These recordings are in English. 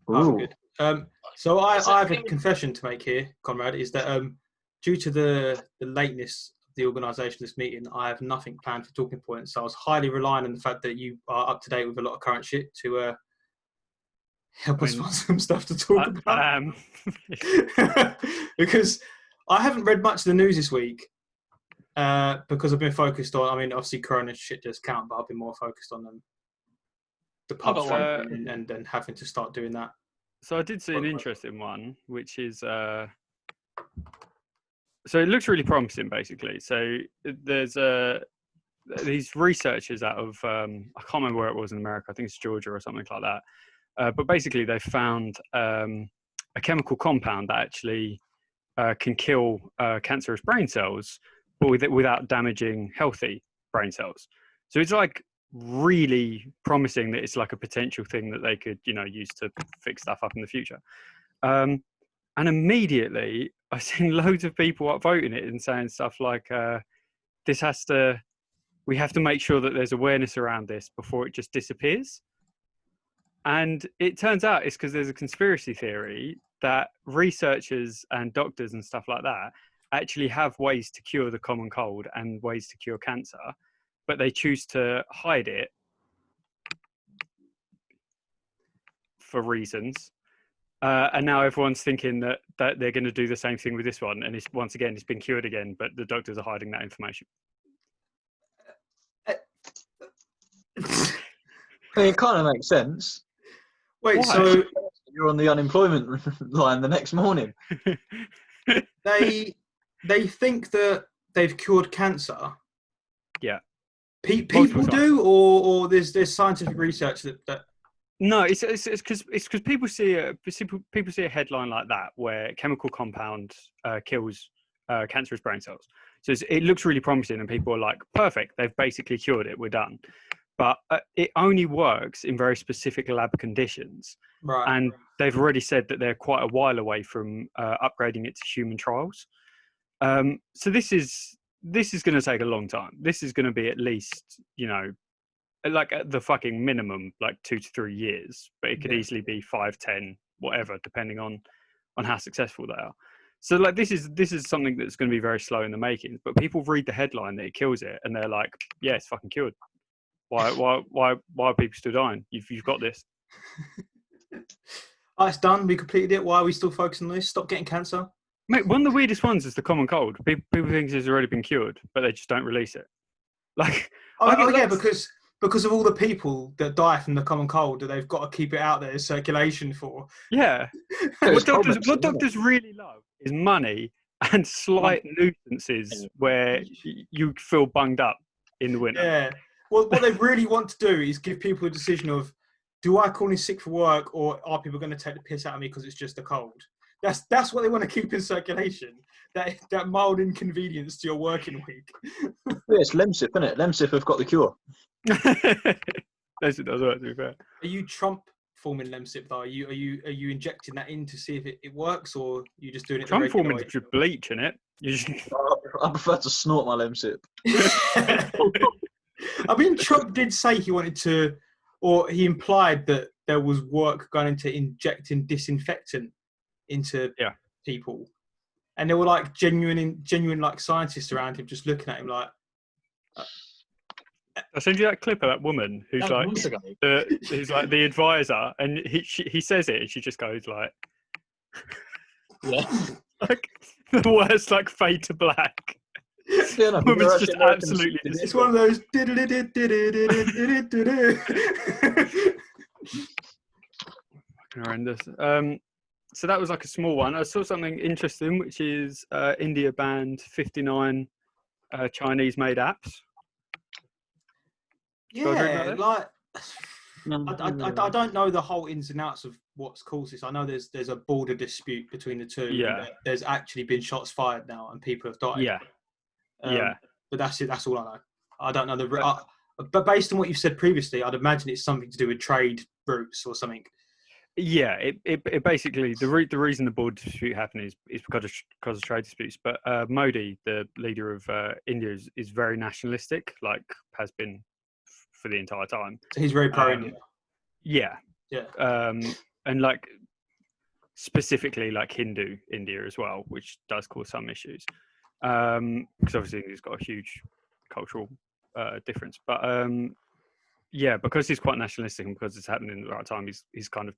Oh, Ooh. good. So I have a confession to make here, Conrad, is that due to the lateness of the organisation of this meeting, I have nothing planned for talking points. So I was highly relying on the fact that you are up to date with a lot of current shit to help us find some stuff to talk about. Because I haven't read much of the news this week because I've been focused on, I mean, obviously Corona shit does count, but I've been more focused on the pubs and having to start doing that. So I did see an interesting one, which is so it looks really promising, basically. So there's these researchers out of I can't remember where it was in America. I think it's Georgia or something like that. But basically, they found a chemical compound that actually can kill cancerous brain cells, but without damaging healthy brain cells. So it's like really promising that it's like a potential thing that they could, use to fix stuff up in the future. And immediately, I've seen loads of people upvoting it and saying stuff like, we have to make sure that there's awareness around this before it just disappears. And it turns out it's because there's a conspiracy theory that researchers and doctors and stuff like that actually have ways to cure the common cold and ways to cure cancer, but they choose to hide it for reasons. And now everyone's thinking that they're going to do the same thing with this one. And once again, it's been cured again, but the doctors are hiding that information. It kind of makes sense. Wait, Why? so You're on the unemployment line the next morning. they think that they've cured cancer. Yeah. People do, or there's scientific research that. No, it's because people see a headline like that where a chemical compound kills cancerous brain cells. So it looks really promising, and people are like, "Perfect, they've basically cured it. We're done." But it only works in very specific lab conditions, right? And they've already said that they're quite a while away from upgrading it to human trials. So this is going to take a long time. This is going to be at least, like at the fucking minimum, like 2 to 3 years, but it could easily be 5, 10, whatever, depending on how successful they are. So like this is something that's going to be very slow in the making. But people read the headline that it kills it, and they're like, "Yeah, it's fucking cured. Why are people still dying? You've got this." Oh, it's done. We completed it. Why are we still focusing on this? Stop getting cancer. Mate, one of the weirdest ones is the common cold. People think it's already been cured, but they just don't release it. Like, yeah, because of all the people that die from the common cold that they've got to keep it out there in circulation for. Yeah. What doctors really love is money and slight nuisances where you feel bunged up in the winter. Yeah. Well, what they really want to do is give people a decision of, do I call in sick for work, or are people going to take the piss out of me because it's just a cold? That's what they want to keep in circulation. That mild inconvenience to your working week. Yeah, it's Lemsip, isn't it? Lemsip have got the cure. Yes, it does work, to be fair. Are you Trump forming Lemsip though? Are you injecting that in to see if it works, or are you just doing it? Trump forming with bleach in it. I prefer to snort my Lemsip. I mean, Trump did say he wanted to, or he implied that there was work going into injecting disinfectant into people, and there were like genuine like scientists around him just looking at him like. I'll send you that clip of that woman who's who's like the advisor, and he says it, and she just goes like, yeah, like the worst, like fade to black. Yeah, no, woman's just absolutely. It's one of those. Horrendous. So that was like a small one. I saw something interesting, which is India banned 59 Chinese-made apps. Yeah, like I don't know the whole ins and outs of what's caused this. I know there's a border dispute between the two. Yeah. There's actually been shots fired now, and people have died. Yeah. But that's it. That's all I know. I don't know but based on what you've said previously, I'd imagine it's something to do with trade routes or something. Yeah, it basically the reason the border dispute happened is because of trade disputes. But Modi, the leader of India, is very nationalistic, like has been for the entire time. So he's very pro-India. Yeah. Yeah. and like specifically like Hindu India as well, which does cause some issues. Because obviously he's got a huge cultural difference. But yeah, because he's quite nationalistic and because it's happening at the right time, he's kind of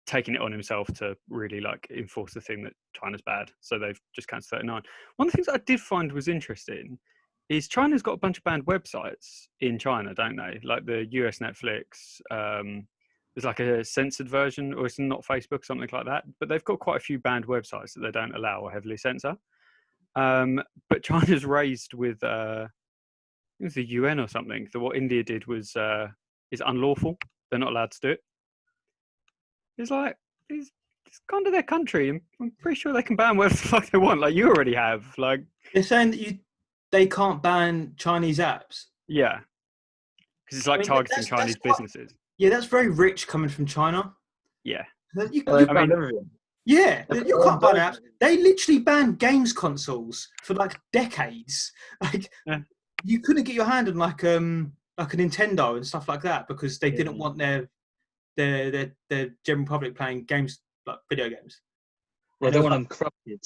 taking it on himself to really like enforce the thing that China's bad. So they've just cancelled 39. One of the things I did find was interesting is China's got a bunch of banned websites in China, don't they? Like the US Netflix, there's like a censored version, or it's not Facebook, something like that. But they've got quite a few banned websites that they don't allow or heavily censor. But China's raised with it was the UN or something that what India did was is unlawful. They're not allowed to do it. It's like it's gone to their country. I'm pretty sure they can ban whatever the fuck they want. Like you already have. Like they're saying that they can't ban Chinese apps. Yeah, because it's like targeting Chinese businesses. Yeah, that's very rich coming from China. Yeah, I mean, everything. Yeah, you can't ban apps. They literally banned games consoles for like decades. Like you couldn't get your hand on like a Nintendo and stuff like that because they didn't want their general public playing games like video games. They don't want them corrupted.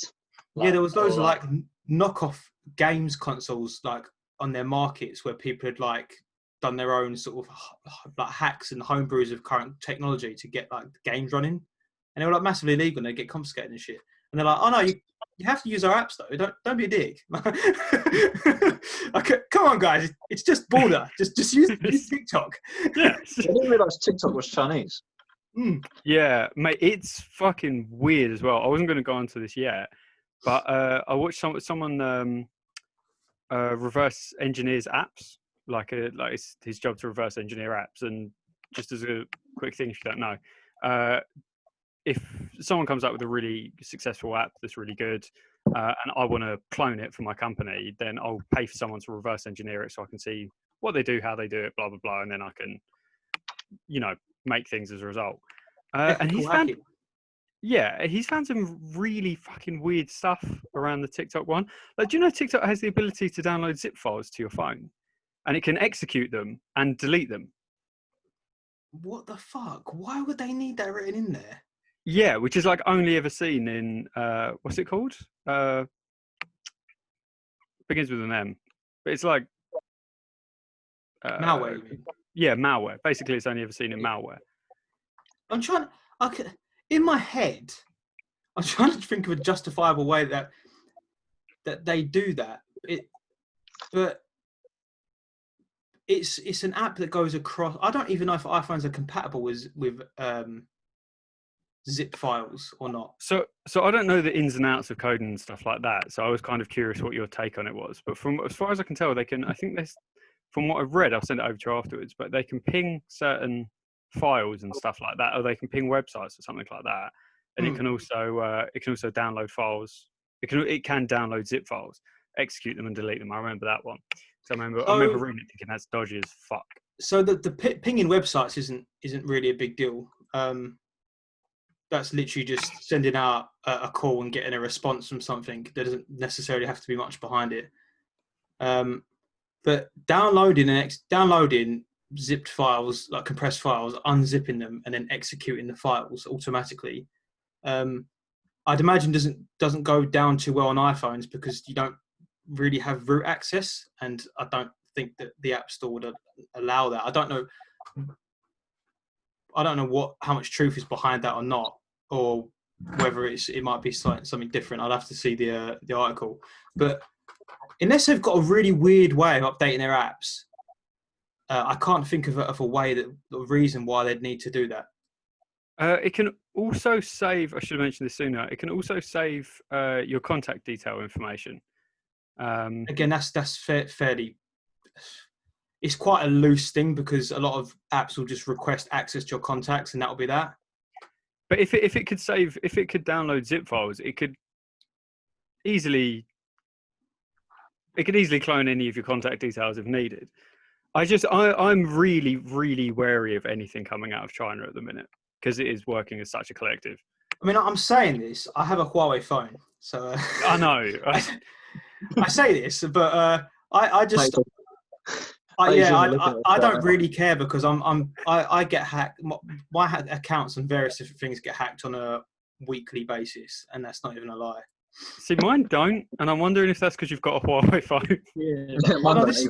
Yeah, there was loads of like knockoff games consoles like on their markets where people had like done their own sort of like hacks and homebrews of current technology to get like games running, and they were like massively illegal and they get confiscated and shit. And they're like, oh no, you have to use our apps though. Don't be a dick. Okay, come on guys, it's just border. just use TikTok. Yeah. I didn't realise TikTok was Chinese. Yeah, mate, it's fucking weird as well. I wasn't going to go onto this yet, but I watched someone reverse engineers apps. Like it's his job to reverse engineer apps. And just as a quick thing, if you don't know, if someone comes up with a really successful app that's really good, and I want to clone it for my company, then I'll pay for someone to reverse engineer it so I can see what they do, how they do it, blah blah blah, and then I can, make things as a result. And he's found, he's found some really fucking weird stuff around the TikTok one. Like, do you know TikTok has the ability to download zip files to your phone, and it can execute them and delete them? What the fuck? Why would they need that written in there? Yeah, which is like only ever seen in what's it called? Begins with an M, but it's like malware. You mean? Yeah, malware. Basically, it's only ever seen in malware. I'm trying. In my head, I'm trying to think of a justifiable way that they do that. But it's an app that goes across. I don't even know if iPhones are compatible with zip files or not. So I don't know the ins and outs of coding and stuff like that. So I was kind of curious what your take on it was. But from as far as I can tell, they can. I think there's, from what I've read, I'll send it over to you afterwards. But they can ping certain files and stuff like that, or they can ping websites or something like that. And it can also download files. It can download zip files, execute them, and delete them. I remember that one. So I remember reading it thinking that's dodgy as fuck. So the pinging websites isn't really a big deal. That's literally just sending out a call and getting a response from something. There doesn't necessarily have to be much behind it. But downloading zipped files, like compressed files, unzipping them and then executing the files automatically, I'd imagine doesn't go down too well on iPhones because you don't really have root access, and I don't think that the App Store would allow that. I don't know how much truth is behind that or not, or whether it might be something different. I'd have to see the article. But unless they've got a really weird way of updating their apps, I can't think of a reason why they'd need to do that. It can also save. I should have mentioned this sooner. It can also save your contact detail information. Again, that's fairly. It's quite a loose thing because a lot of apps will just request access to your contacts, and that'll be that. But if it could download zip files, it could easily clone any of your contact details if needed. I'm really, really wary of anything coming out of China at the minute because it is working as such a collective. I mean, I'm saying this. I have a Huawei phone, so I know. I say this, but I just. I don't really care because I get hacked. My accounts and various different things get hacked on a weekly basis, and that's not even a lie. See, mine don't, and I'm wondering if that's because you've got a Huawei phone.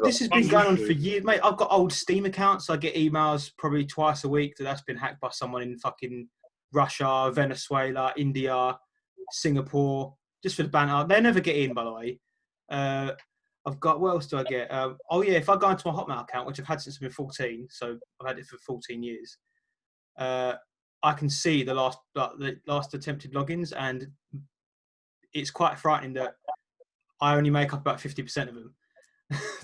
This has been going on for years, mate. I've got old Steam accounts. I get emails probably twice a week that's been hacked by someone in fucking Russia, Venezuela, India, Singapore, just for the banter. They never get in, by the way. I've got, what else do I get? If I go into my Hotmail account, which I've had since I've been 14, so I've had it for 14 years, I can see the last attempted logins, and it's quite frightening that I only make up about 50% of them.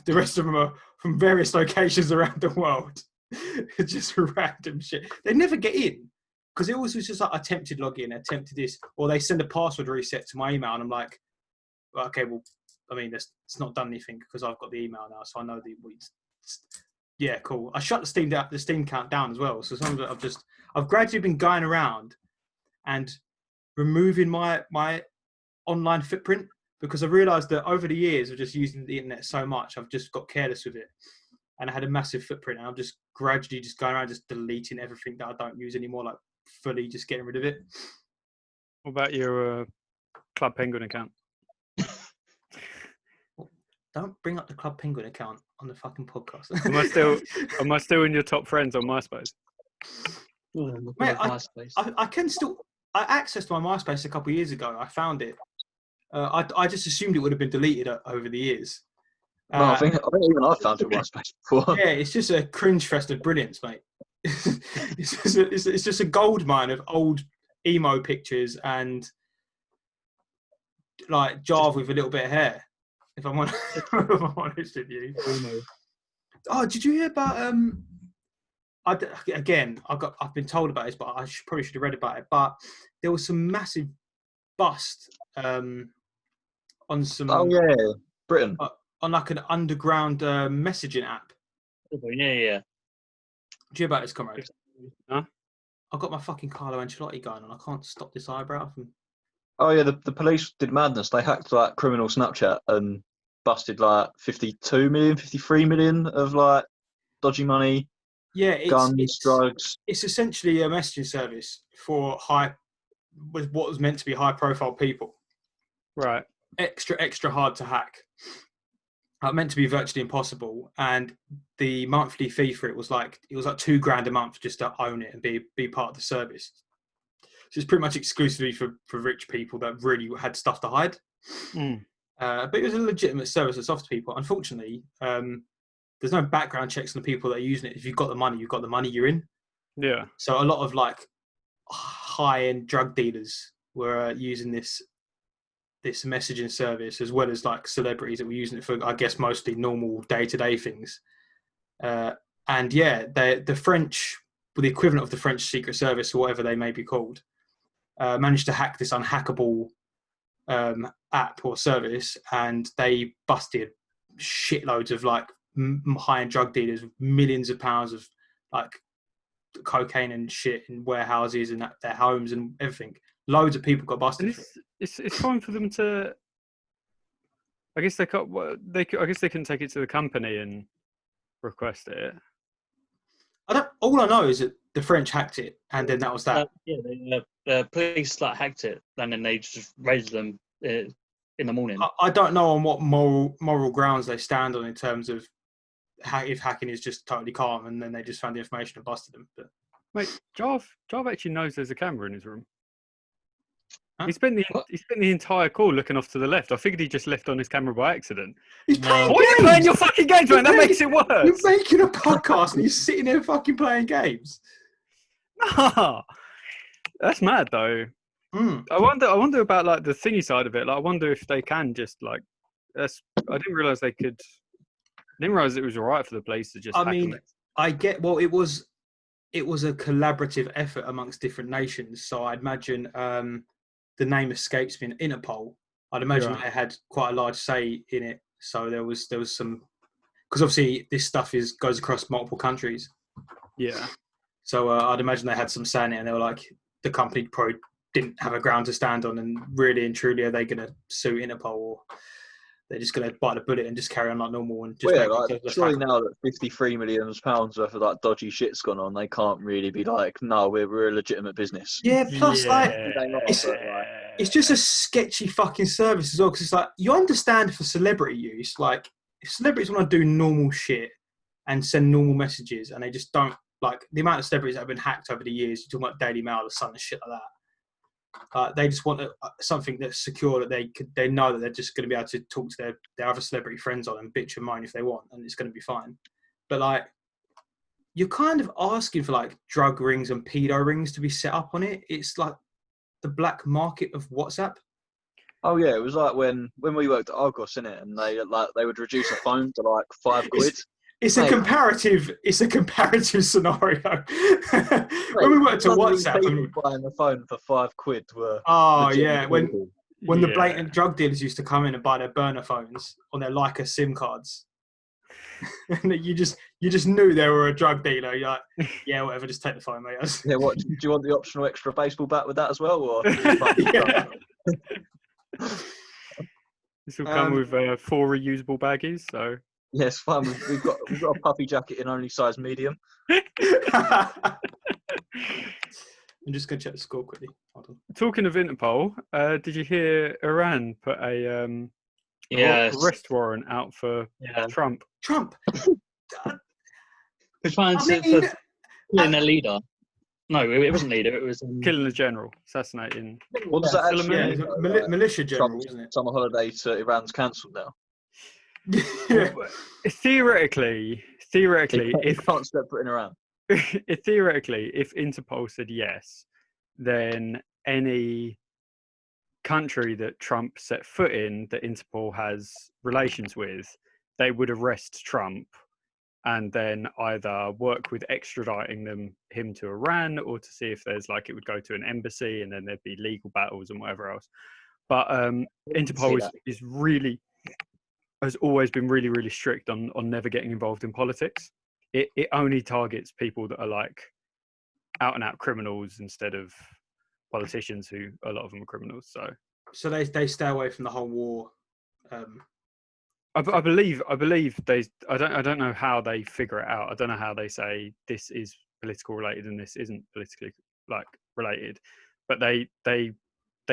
The rest of them are from various locations around the world. Just random shit. They never get in because it always was just like attempted login, attempted this, or they send a password reset to my email, and I'm like, okay, well, I mean, it's not done anything because I've got the email now, so I know yeah, cool. I shut the Steam account down as well. So sometimes I've gradually been going around and removing my online footprint because I realised that over the years of just using the internet so much, I've just got careless with it, and I had a massive footprint. And I'm just gradually just going around just deleting everything that I don't use anymore, like fully just getting rid of it. What about your Club Penguin account? Don't bring up the Club Penguin account on the fucking podcast. Am I still in your top friends on MySpace? Mate, I can still. I accessed my MySpace a couple of years ago. I found it. I just assumed it would have been deleted over the years. No, I think even I found it MySpace before. Yeah, it's just a cringe fest of brilliance, mate. It's just a gold mine of old emo pictures and like Jarve with a little bit of hair. If I'm honest with you. Oh, did you hear about I've been told about this, but I probably should have read about it. But there was some massive bust on some. Oh yeah, Britain. On like an underground messaging app. Yeah. Do you hear about this, comrade? Huh? I've got my fucking Carlo Ancelotti going on. I can't stop this eyebrow from. Oh yeah, the police did madness. They hacked like criminal Snapchat and busted like 52 million, 53 million of like dodgy money. Yeah, guns, drugs. It's essentially a messaging service for what was meant to be high-profile people. Right. Extra hard to hack. Meant to be virtually impossible, and the monthly fee for it was like $2,000 a month just to own it and be part of the service. So it's pretty much exclusively for rich people that really had stuff to hide. But it was a legitimate service that's offered to people. Unfortunately, there's no background checks on the people that are using it. If you've got the money, you're in. Yeah. So a lot of like high-end drug dealers were using this messaging service, as well as like celebrities that were using it for, I guess, mostly normal day-to-day things. And yeah, the French, the equivalent of the French Secret Service or whatever they may be called, managed to hack this unhackable app or service, and they busted shitloads of like high-end drug dealers with millions of pounds of like cocaine and shit in warehouses and at their homes and everything. Loads of people got busted. It's fine for them to. I guess I guess they can take it to the company and request it. All I know is that the French hacked it, and then that was that. The police hacked it, and then they just raided them in the morning. I don't know on what moral grounds they stand on in terms of if hacking is just totally calm, and then they just found the information and busted them. But mate, Jarve actually knows there's a camera in his room. Huh? He spent the entire call looking off to the left. I figured he just left on his camera by accident. He's playing games. Why are you playing your fucking games, man? That makes it worse. You're making a podcast and he's sitting there fucking playing games. Nah, that's mad though. I wonder about like the thingy side of it. Like, I wonder if they can just like. I didn't realize they could. I didn't realize it was alright for the police to just. I get. Well, it was a collaborative effort amongst different nations. So I'd imagine. The name escapes me. Interpol. I'd imagine they had quite a large say in it. So there was some, because obviously this stuff goes across multiple countries. Yeah. So I'd imagine they had some say in it, and they were like, the company probably didn't have a ground to stand on, and really and truly, are they going to sue Interpol? Or they're just going to bite the bullet and just carry on like normal and just Well, yeah, make like, themselves surely less now that £53 million worth of like dodgy shit's gone on, they can't really be like, no, we're a legitimate business. Yeah, plus like They are, it's but, like, it's just a sketchy fucking service as well, because it's like, you understand for celebrity use, like if celebrities want to do normal shit and send normal messages and they just don't, like the amount of celebrities that have been hacked over the years, you're talking about Daily Mail, The Sun and shit like that. They just want something that's secure, that they know that they're just going to be able to talk to their other celebrity friends on and bitch and moan if they want, and it's going to be fine. But like, you're kind of asking for like drug rings and pedo rings to be set up on it. It's like the black market of WhatsApp. Oh yeah, it was like when we worked at Argos, innit, and they would reduce a phone to like £5. It's a comparative scenario. When we worked at WhatsApp, people buying a phone for £5 were. Oh yeah, people. when the blatant drug dealers used to come in and buy their burner phones on their Leica SIM cards, and you just knew they were a drug dealer. You're like, yeah, whatever, just take the phone, mate. Yeah, what do you want, the optional extra baseball bat with that as well, or? Yeah. This will come with 4 reusable baggies, so. Yes, fine. We've got a puffy jacket in only size medium. I'm just gonna check the score quickly. Hold on. Talking of Interpol, did you hear Iran put a arrest warrant out for Trump? We're trying to killing their leader. No, it wasn't leader. It was Killing the general, assassinating. What does that actually mean? Yeah, militia general, isn't it? Summer holiday to Iran's cancelled now. Yeah. Theoretically, if can't step foot in Iran. Theoretically, if Interpol said yes, then any country that Trump set foot in that Interpol has relations with, they would arrest Trump and then either work with extraditing him to Iran, or to see if there's like, it would go to an embassy and then there'd be legal battles and whatever else. But Interpol has always been really, really strict on never getting involved in politics. It only targets people that are like out and out criminals instead of politicians, who a lot of them are criminals. So they stay away from the whole war. I believe they. I don't know how they figure it out. I don't know how they say this is political related and this isn't politically like related. But they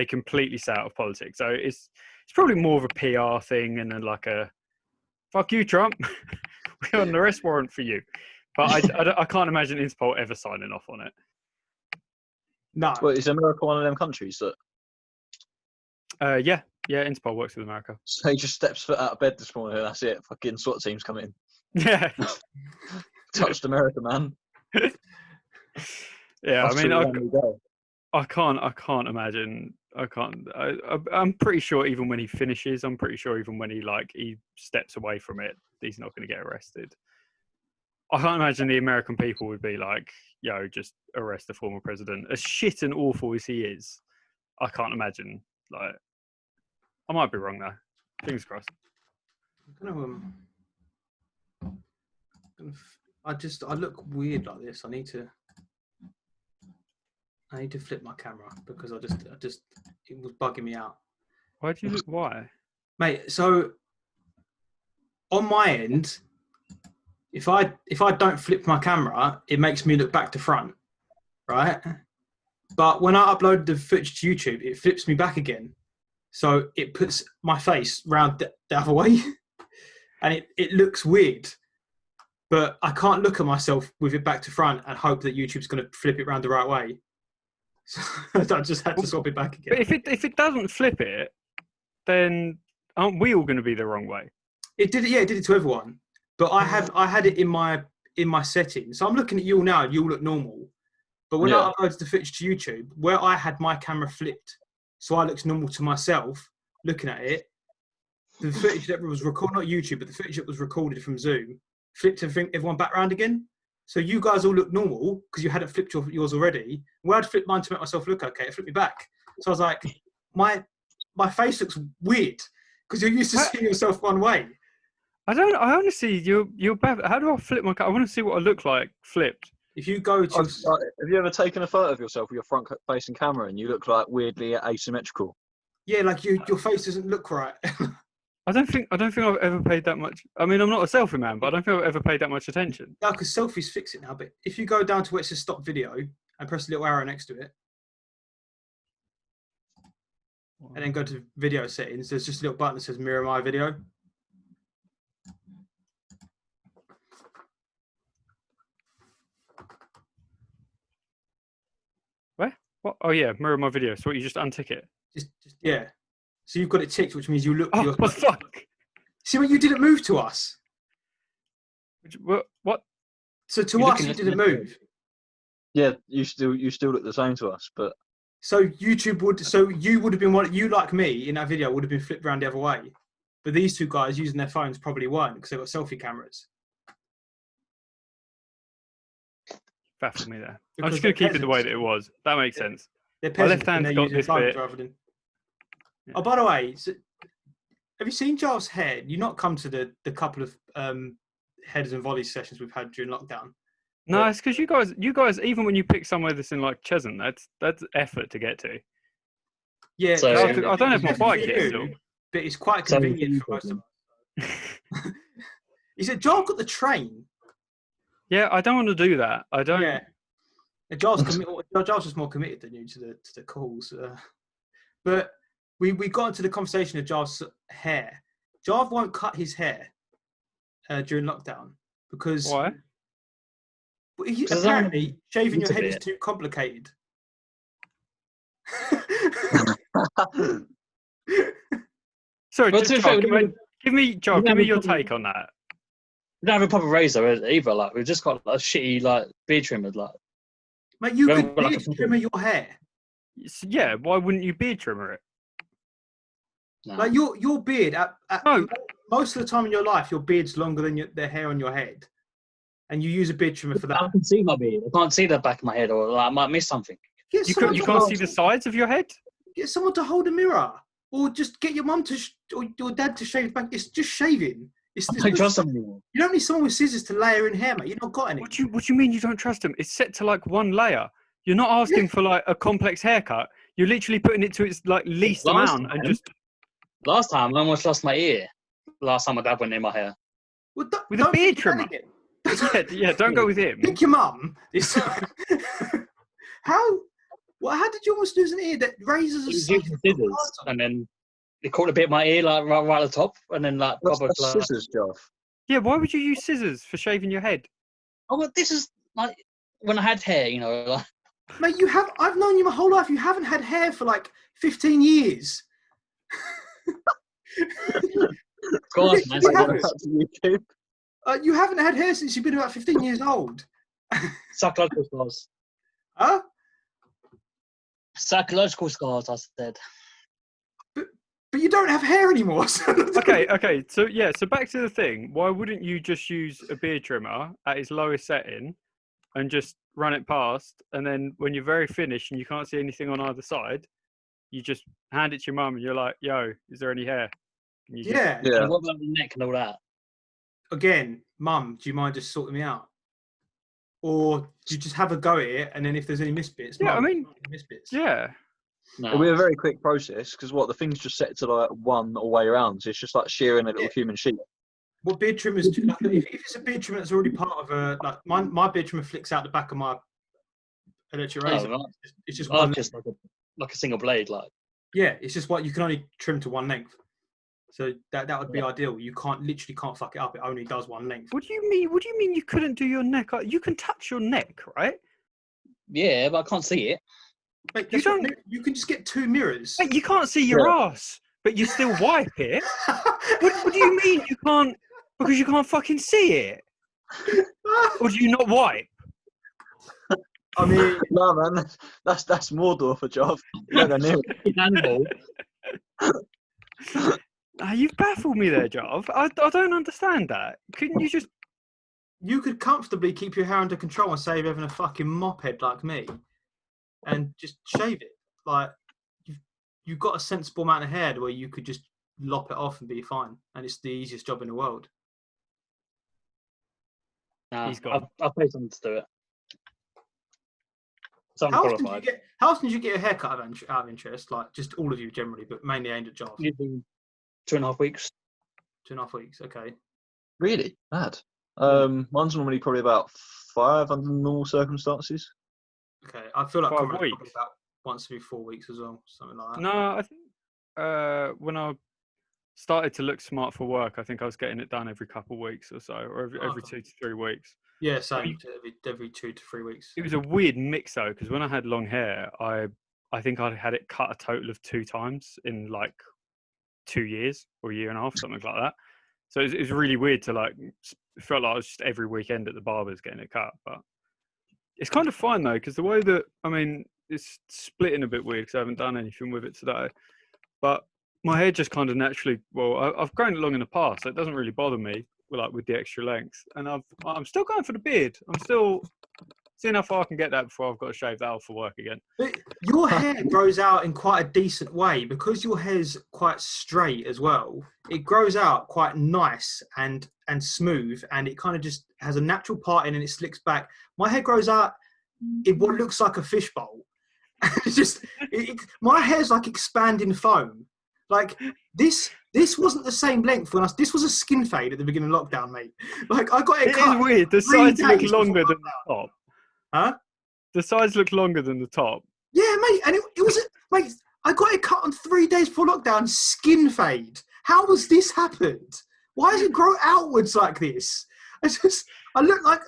completely stay out of politics. So it's probably more of a PR thing and then like a fuck you, Trump. We got an arrest warrant for you. But I can't imagine Interpol ever signing off on it. No. Well, is America one of them countries that? Yeah, Interpol works with America. So he just steps foot out of bed this morning and that's it. Fucking SWAT teams come in. Yeah. Touched America, man. Yeah, I mean, I can't imagine. I'm pretty sure even when he finishes, I'm pretty sure even when he steps away from it, he's not going to get arrested. I can't imagine the American people would be like, yo, just arrest the former president. As shit and awful as he is, I can't imagine. Like, I might be wrong though. Fingers crossed. I look weird like this. I need to flip my camera because I just it was bugging me out. Why do you look? Why, mate? So on my end, if I don't flip my camera, it makes me look back to front, right? But when I upload the footage to YouTube, it flips me back again. So it puts my face round the other way, and it looks weird. But I can't look at myself with it back to front and hope that YouTube's going to flip it round the right way. So I just had to swap it back again. But if it doesn't flip it, then aren't we all going to be the wrong way? It did it. Yeah, it did it to everyone. But I had it in my settings. So I'm looking at you all now. You all look normal. But when I uploaded the footage to YouTube, where I had my camera flipped, so I looked normal to myself looking at it, the footage that was recorded, not YouTube, but the footage that was recorded from Zoom, flipped everyone back around again. So you guys all look normal because you hadn't flipped yours already. Well, I'd flip mine to make myself look okay. It flipped me back. So I was like, my face looks weird because you're used to seeing yourself one way. I honestly, you're bad. How do I flip my camera? I want to see what I look like flipped. If you go to... Have you ever taken a photo of yourself with your front-facing camera and you look like weirdly asymmetrical? Yeah, like your face doesn't look right. I don't think I've ever paid that much. I mean, I'm not a selfie man, but I don't think I've ever paid that much attention. No, because selfies fix it now. But if you go down to where it says stop video and press the little arrow next to it, and then go to video settings, there's just a little button that says mirror my video. Where? What? Oh yeah, mirror my video. So what, you just untick it? Just yeah. So you've got it ticked, which means you look. Oh, what the fuck? See, when you didn't move to us. What? So to us, you didn't move. Yeah, you still look the same to us, but. So YouTube would. So you would have been one. You like me in that video would have been flipped around the other way, but these two guys using their phones probably weren't because they've got selfie cameras. Baffled me there. Because I'm just going to keep it the way that it was. That makes sense. My left hand's got this bit. Yeah. Oh, by the way, so, have you seen Giles' hair? You not come to the couple of headers and volleys sessions we've had during lockdown. No, it's because you guys, even when you pick somewhere that's in like Cheshunt, that's effort to get to. Yeah, so, I don't have my bike yet still. But it's quite convenient for most of us. He said, Giles got the train. Yeah, I don't want to do that. I don't. Yeah. Giles was more committed than you to the calls. But we got into the conversation of Giles' hair. Giles won't cut his hair during lockdown because... Why? Apparently, shaving your head is too complicated. Sorry, give me your take on that. We don't have a proper razor either. Like we've just got a shitty like beard trimmer. Like, mate, you could beard trimmer your hair. Yeah, why wouldn't you beard trimmer it? no. Like your beard, most of the time in your life, your beard's longer than the hair on your head, and you use a beard trimmer for that. I can see my beard. I can't see the back of my head, or like, I might miss something. You can't see the sides of your head. Get someone to hold a mirror, or just get your mum or your dad to shave back. It's just shaving. I don't trust them anymore. You don't need someone with scissors to layer in hair, mate. You've not got any. What do you mean you don't trust them? It's set to like one layer. You're not asking for like a complex haircut. You're literally putting it to its like least amount and just. Last time I almost lost my ear. Last time my dad went in my hair. Well, with a beard trimmer. Yeah, don't go with him. Pick your mum. How did you almost lose an ear? That razors are so scissors, and then they caught a bit of my ear, like right at the top, and then like That's proper scissors, Joff. Yeah, why would you use scissors for shaving your head? Oh, well, this is like when I had hair, you know. Like... Mate, I've known you my whole life. You haven't had hair for like 15 years. Of course, man. You haven't had hair since you've been about 15 years old. Psychological scars. Huh? Psychological scars, I said. But you don't have hair anymore. So Okay. So back to the thing. Why wouldn't you just use a beard trimmer at its lowest setting and just run it past? And then when you're very finished and you can't see anything on either side, you just hand it to your mum and you're like, "Yo, is there any hair?" Yeah. And what about the neck and all that? Again, mum, do you mind just sorting me out? Or do you just have a go at it, and then if there's any misbits, yeah, mum, I mean, misbits. Yeah. No. It'll be a very quick process because the thing's just set to like one all the way around. So it's just like shearing a little human sheep. What beard trimmers do? Like, if it's a beard trimmer that's already part of a like my beard trimmer flicks out the back of my electric razor. Right. It's just one. Just like a single blade, like. Yeah, it's just what you can only trim to one length. So that would be ideal. You literally can't fuck it up. It only does one length. What do you mean? What do you mean you couldn't do your neck? You can touch your neck, right? Yeah, but I can't see it. Mate, you can just get two mirrors. Mate, you can't see your ass, but you still wipe it. What do you mean you can't? Because you can't fucking see it. Or do you not wipe? I mean, no, man. That's Mordor for Joff. You don't know. You've baffled me there, Jov. I don't understand that. Couldn't you just... You could comfortably keep your hair under control and save having a fucking mop head like me and just shave it. Like, you've got a sensible amount of hair where you could just lop it off and be fine. And it's the easiest job in the world. Nah, he's got. I'll pay someone to do it. How often do you get a haircut out of interest? Like, just all of you generally, but mainly aimed at jobs. Usually 2.5 weeks. 2.5 weeks. Okay. Really? Mad. Mine's normally probably about 5 under normal circumstances. Okay. I feel like 5 probably weeks. about once every 4 weeks as well, something like that. No, I think when I started to look smart for work, I think I was getting it done every couple of weeks or so, or every 2 to 3 weeks. Yeah, same. Every 2 to 3 weeks. It was a weird mix though, because when I had long hair, I think I had it cut a total of 2 times in like 2 years or a year and a half, something like that. So it was really weird to like, it felt like I was just every weekend at the barber's getting it cut. But it's kind of fine though, because the way that, I mean, it's splitting a bit weird because I haven't done anything with it today. But my hair just kind of naturally, well, I've grown it long in the past, so it doesn't really bother me with the extra length. And I'm still going for the beard. I'm still seeing how far I can get that before I've got to shave that off for work again. But your hair grows out in quite a decent way because your hair's quite straight as well. It grows out quite nice and smooth, and it kind of just has a natural parting and it slicks back. My hair grows out in what looks like a fishbowl. It's just my hair's like expanding foam. Like this wasn't the same length when this was a skin fade at the beginning of lockdown, mate. Like I got it cut. It is weird. The sides look longer than the top. Huh? The sides look longer than the top. Yeah, mate. And it was, mate, I got it cut on 3 days before lockdown, skin fade. How has this happened? Why does it grow outwards like this? I look like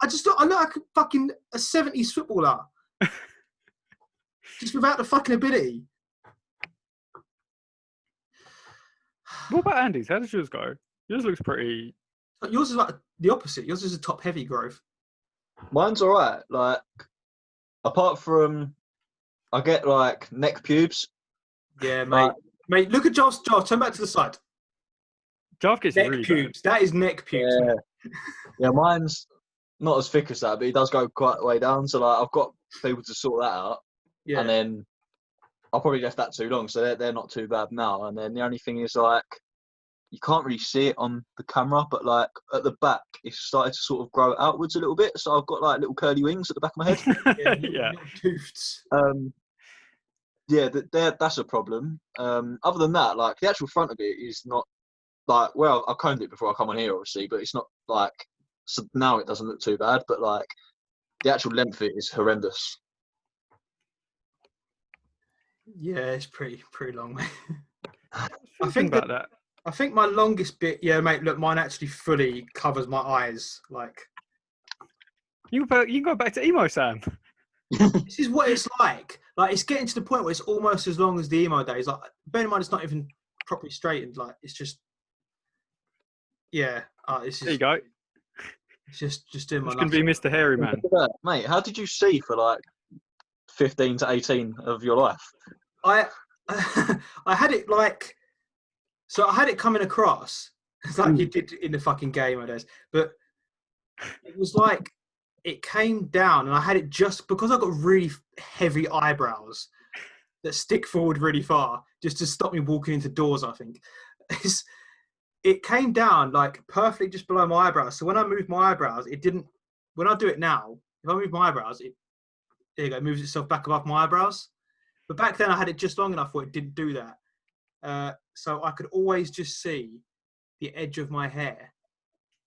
a fucking a 70s footballer. Just without the fucking ability. What about Andy's? How does yours go? Yours looks pretty... Yours is like the opposite. Yours is a top-heavy growth. Mine's all right. Like, apart from, I get like neck pubes. Yeah, mate. Mate, look at Josh. Turn back to the side. Jarv gets neck really pubes. bad. That is neck pubes. Yeah. Yeah, mine's not as thick as that, but it does go quite a way down. So like, I've got people to sort that out. Yeah. And then I probably left that too long, so they're not too bad now. And then the only thing is like, you can't really see it on the camera, but like at the back, it's started to sort of grow outwards a little bit. So I've got like little curly wings at the back of my head. Little tufts. Yeah, that's a problem. Other than that, like the actual front of it is not like, well, I've combed it before I come on here, obviously, but it's not like, so now it doesn't look too bad, but like the actual length of it is horrendous. Yeah, it's pretty long, mate. I think about that. I think my longest bit, yeah, mate. Look, mine actually fully covers my eyes. Like, You can go back to emo Sam. this is what it's like. Like, it's getting to the point where it's almost as long as the emo days. Like, bear in mind, it's not even properly straightened. Like, it's just, yeah. There you go. It's just doing my. It's gonna be Mr. Hairy Man, mate. How did you see for like 15 to 18 of your life? I had it like. So I had it coming across, it's like you did in the fucking game, I guess. But it was like, it came down and I had it just because I got really heavy eyebrows that stick forward really far just to stop me walking into doors, I think. It came down like perfectly just below my eyebrows. So when I moved my eyebrows, it didn't, when I do it now, if I move my eyebrows, there you go, it moves itself back above my eyebrows. But back then I had it just long enough where it didn't do that. So I could always just see the edge of my hair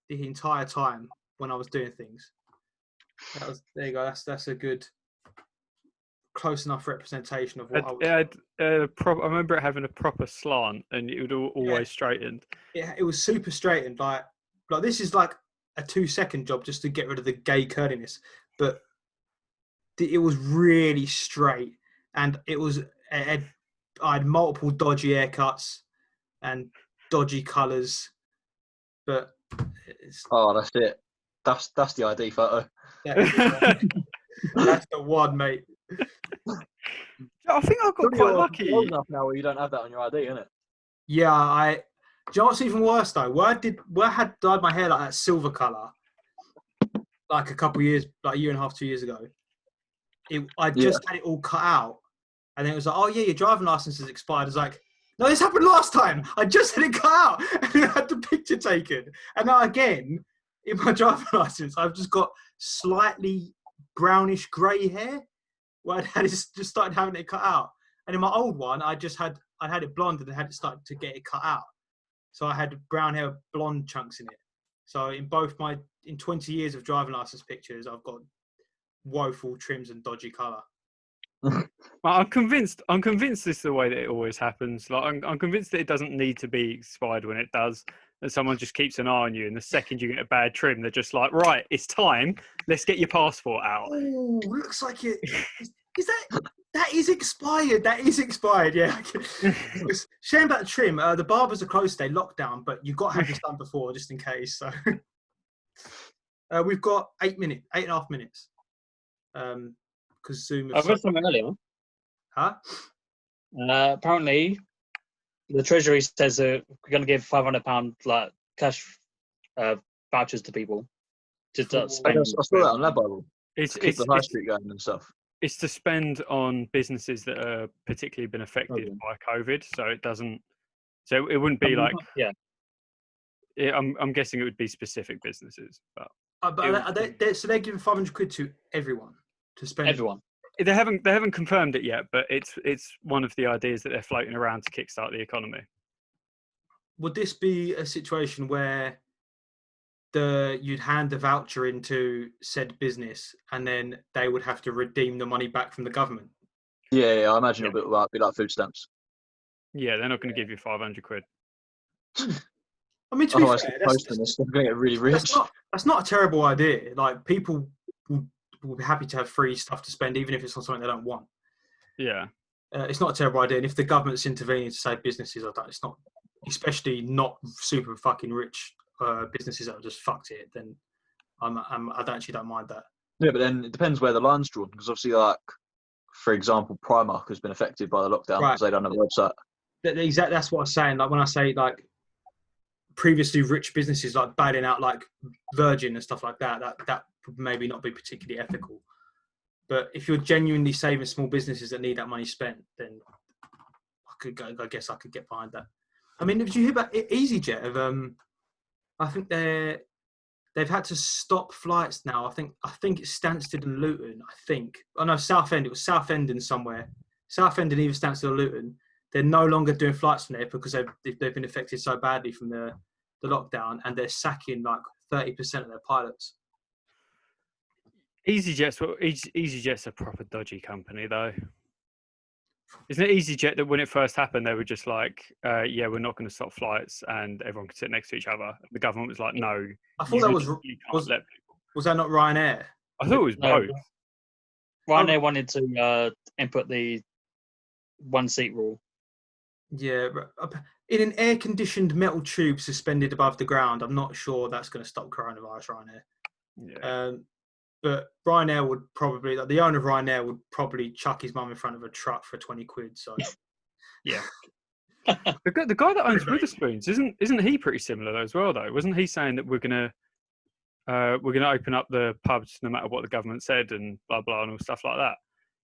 the entire time when I was doing things. There you go. That's a good, close enough representation of what I was. I remember it having a proper slant, and it would always straightened. It was super straightened. Like this is like a 2-second job just to get rid of the gay curliness, but it was really straight, and it was. I had multiple dodgy haircuts and dodgy colours, but that's it. That's the ID photo. That's the one, mate. I think I got quite lucky. Old enough now where you don't have that on your ID, isn't it? Yeah, do you know what's even worse though? Where I had dyed my hair like that silver colour, like a couple of years, like a year and a half, 2 years ago. I just had it all cut out. And then it was like, oh yeah, your driving license is expired. I was like, no, this happened last time. I just had it cut out and I had the picture taken. And now again, in my driving license, I've just got slightly brownish grey hair. Where I just started having it cut out. And in my old one, I'd had it blonde and had it started to get it cut out. So I had brown hair, blonde chunks in it. So in 20 years of driving license pictures, I've got woeful trims and dodgy colour. Well, I'm convinced this is the way that it always happens. Like, I'm convinced that it doesn't need to be expired when it does. That someone just keeps an eye on you, and the second you get a bad trim, they're just like, right, it's time. Let's get your passport out. Oh, looks like it. Is that is expired? That is expired. Yeah. Shame about the trim. The barbers are closed today, lockdown, but you've got to have this done before, just in case. So we've got 8.5 minutes. Because Zoom. I read something earlier. Huh? Apparently, the Treasury says that we're going to give £500 like cash vouchers to people. Just I saw that on Lab Bible. It's To keep the high street going and stuff. It's to spend on businesses that are particularly been affected by COVID. So it doesn't. So it wouldn't be like. Yeah. I'm guessing it would be specific businesses, but. So they're giving £500 to everyone to spend. Everyone. They haven't confirmed it yet, but it's one of the ideas that they're floating around to kickstart the economy. Would this be a situation where you'd hand the voucher into said business and then they would have to redeem the money back from the government? Yeah, I imagine it'll be like food stamps. Yeah, they're not going to give you £500. I mean, to be fair, that's going to get really rich. That's not a terrible idea. Like, people will be happy to have free stuff to spend, even if it's on something they don't want. Yeah. It's not a terrible idea. And if the government's intervening to save businesses, it's not, especially not super fucking rich businesses that have just fucked it, then I actually don't mind that. Yeah, but then it depends where the line's drawn. Because obviously, like, for example, Primark has been affected by the lockdown because they don't have a website. That's what I'm saying. Like, when I say, like, previously rich businesses, like bailing out like Virgin and stuff like that would maybe not be particularly ethical. But if you're genuinely saving small businesses that need that money spent, then I guess I could get behind that. I mean, did you hear about EasyJet? I think they've had to stop flights now. I think it's Stansted and Luton. Southend. It was Southend and somewhere. Southend and either Stansted or Luton. They're no longer doing flights from there because they've been affected so badly from the lockdown, and they're sacking like 30% of their pilots. EasyJet's a proper dodgy company, though. Isn't it EasyJet that when it first happened, they were just like, yeah, we're not going to stop flights and everyone can sit next to each other. The government was like, no. I thought that was that not Ryanair? I thought it was both. Ryanair wanted to input the one seat rule. Yeah, in an air-conditioned metal tube suspended above the ground, I'm not sure that's going to stop coronavirus, Ryanair. Yeah. But Ryanair would probably, the owner of Ryanair would probably chuck his mum in front of a truck for £20. So, yeah. the guy that owns Witherspoons isn't he pretty similar though as well though? Wasn't he saying that we're gonna open up the pubs no matter what the government said and blah blah and all stuff like that?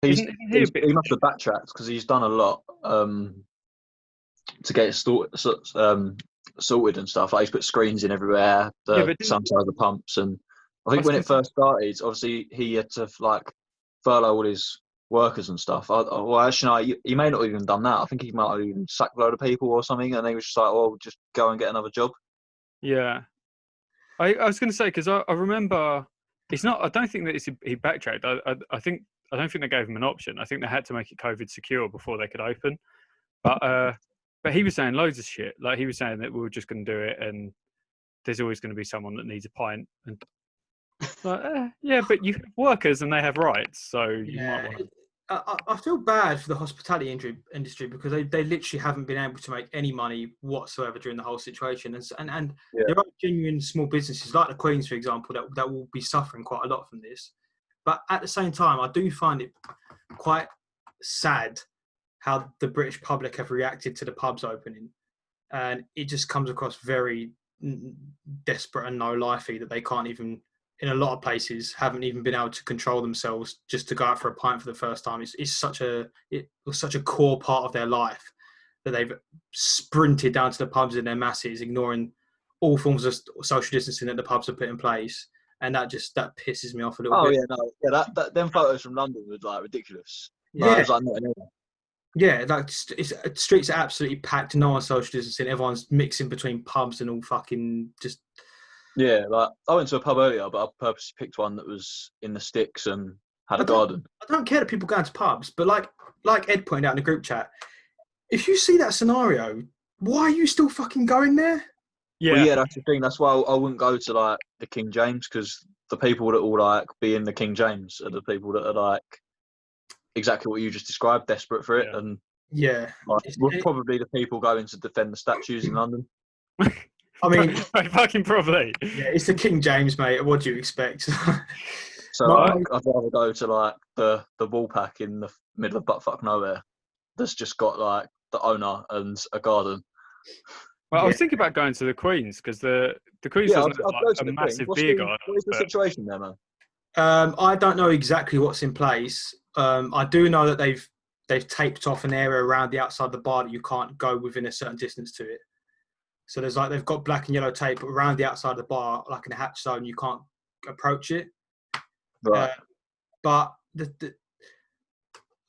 He must have backtracked because he's done a lot to get it sorted and stuff. Like, he's put screens in everywhere, sometimes the pumps, and I think when it first started, obviously he had to like furlough all his workers and stuff. Well, actually, no, he may not have even done that. I think he might have even sacked a load of people or something, and they was just like, "Well, just go and get another job." Yeah, I was going to say because I remember it's not. I don't think that he backtracked. I don't think they gave him an option. I think they had to make it COVID secure before they could open. But he was saying loads of shit. Like, he was saying that we were just going to do it, and there's always going to be someone that needs a pint. And like, yeah, but you have workers and they have rights, so you might want to. I feel bad for the hospitality industry because they literally haven't been able to make any money whatsoever during the whole situation. And there are genuine small businesses like the Queen's, for example, that will be suffering quite a lot from this. But at the same time, I do find it quite sad how the British public have reacted to the pubs opening. And it just comes across very desperate and no-lifey that they can't even, in a lot of places, haven't even been able to control themselves just to go out for a pint for the first time. It was such a core part of their life that they've sprinted down to the pubs in their masses, ignoring all forms of social distancing that the pubs have put in place. And that pisses me off a little bit. Oh yeah, no, yeah, them photos from London were like ridiculous. Yeah, it was like not anywhere. Yeah, like streets are absolutely packed. No one's social distancing. Everyone's mixing between pubs and all fucking just. Yeah, like I went to a pub earlier, but I purposely picked one that was in the sticks and had a garden. I don't care that people go to pubs, but like Ed pointed out in the group chat, if you see that scenario, why are you still fucking going there? Yeah, Well, yeah, that's the thing. That's why I wouldn't go to like the King James, because the people that will like be in the King James are the people that are like exactly what you just described, desperate for it, and Yeah, like, we're probably the people going to defend the statues in London. I mean, fucking probably. Yeah, it's the King James, mate. What do you expect? So like, I'd rather go to like the Woolpack in the middle of buttfuck nowhere that's just got like the owner and a garden. Well, I was thinking about going to the Queen's, because the Queen's Yeah, doesn't I'd have go like to a the massive Queen. beer garden. What is the situation there, man? I don't know exactly what's in place. I do know that they've taped off an area around the outside of the bar that you can't go within a certain distance to it. So they've got black and yellow tape around the outside of the bar, like in a hatch zone. You can't approach it. Right. But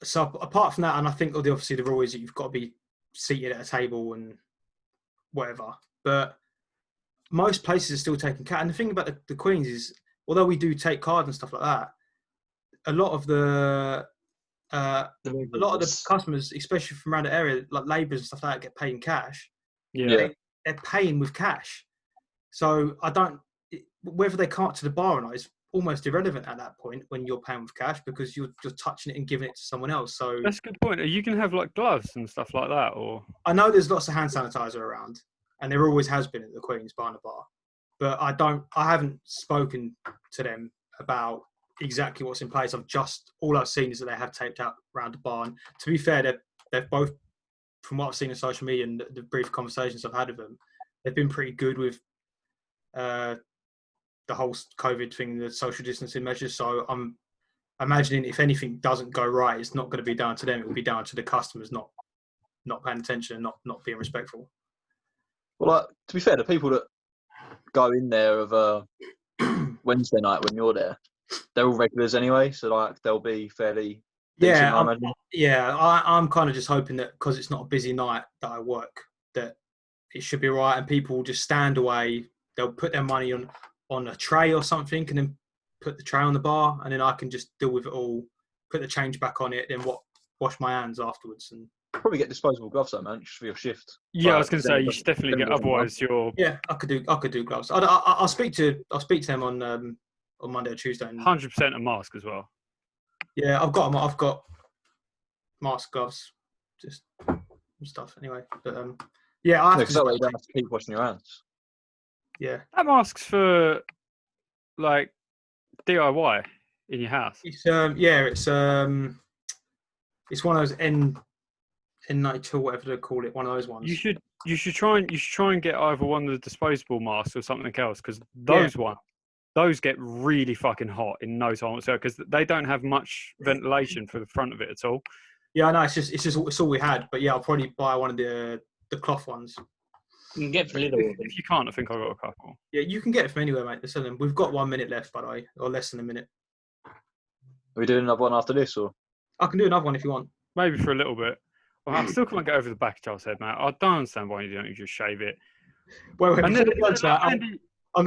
so apart from that, and I think obviously the rule is that you've got to be seated at a table and whatever. But most places are still taking cash. And the thing about the Queens is, although we do take cards and stuff like that, a lot of the customers, especially from around the area, like labourers and stuff like that, get paid in cash. Yeah. They're paying with cash. So whether they can't to the bar or not is almost irrelevant at that point when you're paying with cash, because you're touching it and giving it to someone else. So that's a good point. Are you can have like gloves and stuff like that, or? I know there's lots of hand sanitizer around, and there always has been at the Queen's Bar and the Bar, but I haven't spoken to them about exactly what's in place. All I've seen is that they have taped out around the bar. And to be fair, they've both, from what I've seen on social media and the brief conversations I've had with them, they've been pretty good with the whole COVID thing, the social distancing measures. So I'm imagining if anything doesn't go right, it's not going to be down to them. It will be down to the customers not paying attention and not being respectful. Well, like, to be fair, the people that go in there of Wednesday night when you're there, they're all regulars anyway, so like they'll be fairly decent, I imagine. I'm kind of just hoping that because it's not a busy night that I work, that it should be right, and people will just stand away. They'll put their money on a tray or something, and then put the tray on the bar, and then I can just deal with it all, put the change back on it, then wash my hands afterwards. And probably get disposable gloves though, man, just for your shift. Yeah, I was going to say you should definitely get. Otherwise, you're. Yeah, I could do gloves. I'll speak to them on Monday or Tuesday. 100% a mask as well. Yeah, I've got mask, gloves, just stuff anyway. But yeah, I have that way you don't have to keep washing your hands. Yeah, that mask's for like DIY in your house. It's it's one of those N92, whatever they call it, one of those ones. You should try and get either one of the disposable masks or something else, because those get really fucking hot in no time whatsoever, because they don't have much ventilation for the front of it at all. Yeah, I know. It's all we had. But yeah, I'll probably buy one of the cloth ones. You can get for Lidl. If you can't, I think I've got a couple. Yeah, you can get it from anywhere, mate. They're selling them. We've got 1 minute left, by the way, or less than a minute. Are we doing another one after this, or? I can do another one if you want. Maybe for a little bit. Well, I still can't get over the back of Charles' head, mate. I don't understand why you don't just shave it. Wait, I'm going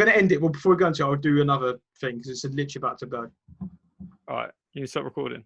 to end it. Well, before we go into it, I'll do another thing because it's literally about to go. All right, you can stop recording.